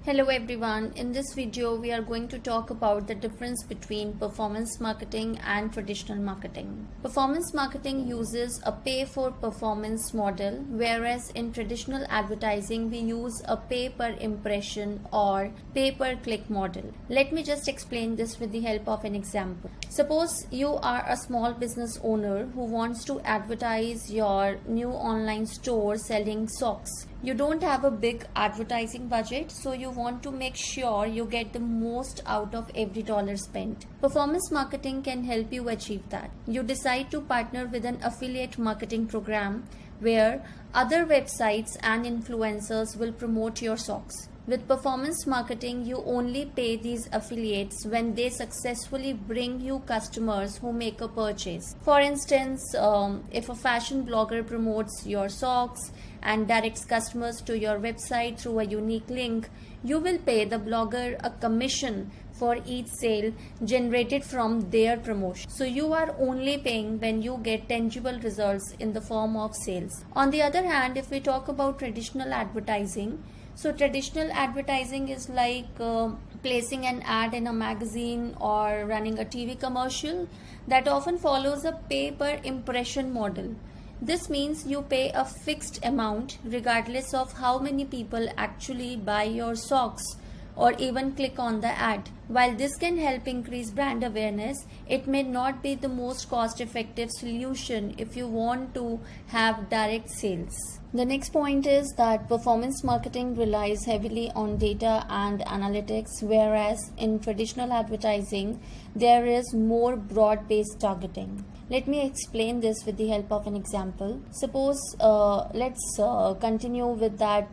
Hello everyone, in this video we are going to talk about the difference between performance marketing and traditional marketing. Performance marketing uses a pay for performance model, whereas in traditional advertising we use a pay per impression or pay per click model. Let me just explain this with the help of an example. Suppose you are a small business owner who wants to advertise your new online store selling socks. You don't have a big advertising budget, so you want to make sure you get the most out of every dollar spent. Performance marketing can help you achieve that. You decide to partner with an affiliate marketing program where other websites and influencers will promote your socks. With performance marketing, you only pay these affiliates when they successfully bring you customers who make a purchase. For instance, if a fashion blogger promotes your socks and directs customers to your website through a unique link, you will pay the blogger a commission for each sale generated from their promotion. So you are only paying when you get tangible results in the form of sales. On the other hand, if we talk about traditional advertising, so traditional advertising is like placing an ad in a magazine or running a TV commercial that often follows a pay per impression model. This means you pay a fixed amount regardless of how many people actually buy your socks or even click on the ad. While this can help increase brand awareness, it may not be the most cost-effective solution if you want to have direct sales. The next point is that performance marketing relies heavily on data and analytics, whereas in traditional advertising, there is more broad-based targeting. Let me explain this with the help of an example. Suppose let's continue with that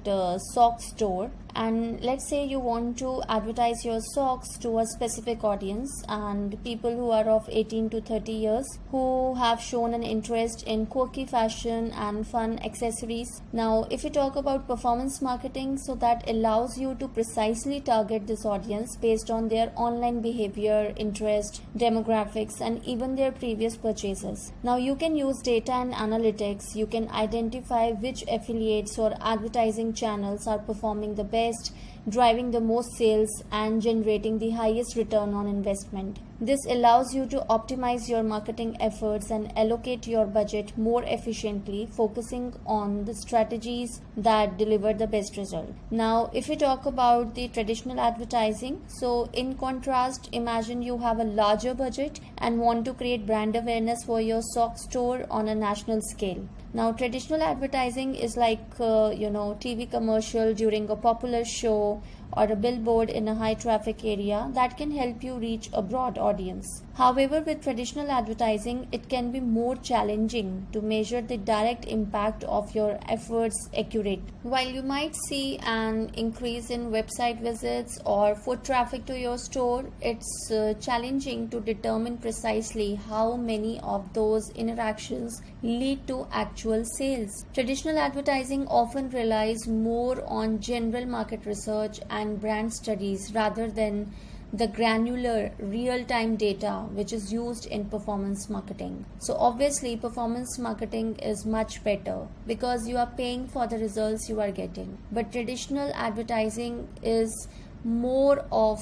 sock store, and let's say you want to advertise your socks to a specific audience and people who are of 18 to 30 years who have shown an interest in quirky fashion and fun accessories. Now, if you talk about performance marketing, so that allows you to precisely target this audience based on their online behavior, interest, demographics, and even their previous purchases. Now, you can use data and analytics. You can identify which affiliates or advertising channels are performing the best, driving the most sales, and generating the highest return on investment. This allows you to optimize your marketing efforts and allocate your budget more efficiently, focusing on the strategies that deliver the best result. Now, if we talk about the traditional advertising, so in contrast, imagine you have a larger budget and want to create brand awareness for your sock store on a national scale. Now, traditional advertising is like, TV commercial during a popular show or a billboard in a high traffic area that can help you reach a broad audience. However, with traditional advertising, it can be more challenging to measure the direct impact of your efforts accurately. While you might see an increase in website visits or foot traffic to your store, it's challenging to determine precisely how many of those interactions lead to actual sales. Traditional advertising often relies more on general market research and brand studies rather than the granular real-time data which is used in performance marketing. So obviously performance marketing is much better because you are paying for the results you are getting. But traditional advertising is more of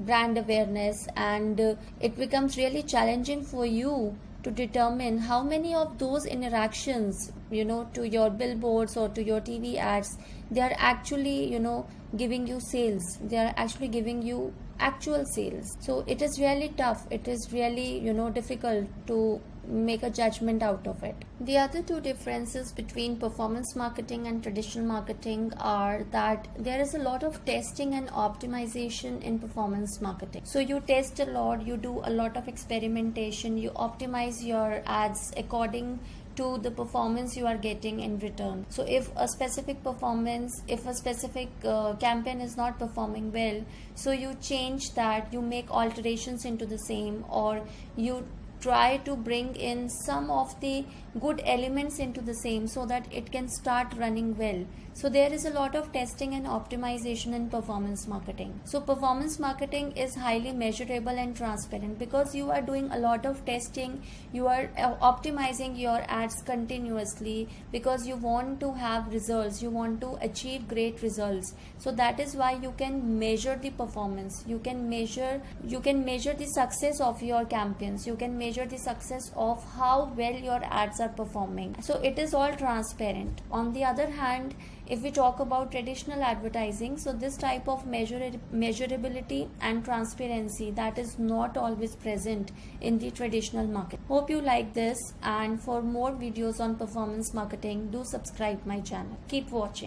brand awareness, and it becomes really challenging for you to determine how many of those interactions to your billboards or to your TV ads, they are actually giving you sales. They are actually giving you actual sales. So it is really tough. It is really difficult to make a judgment out of it. The other two differences between performance marketing and traditional marketing are that there is a lot of testing and optimization in performance marketing. So you test a lot, you do a lot of experimentation, you optimize your ads according to the performance you are getting in return. So if a specific campaign is not performing well, so you change that, you make alterations into the same, or you try to bring in some of the good elements into the same so that it can start running well. So there is a lot of testing and optimization in performance marketing. So performance marketing is highly measurable and transparent because you are doing a lot of testing, you are optimizing your ads continuously because you want to have results, you want to achieve great results. So that is why you can measure the performance, you can measure the success of your campaigns, you can measure the success of how well your ads are performing. So it is all transparent. On the other hand, if we talk about traditional advertising, so this type of measurability and transparency, that is not always present in the traditional market. Hope you like this, and for more videos on performance marketing, do subscribe my channel. Keep watching.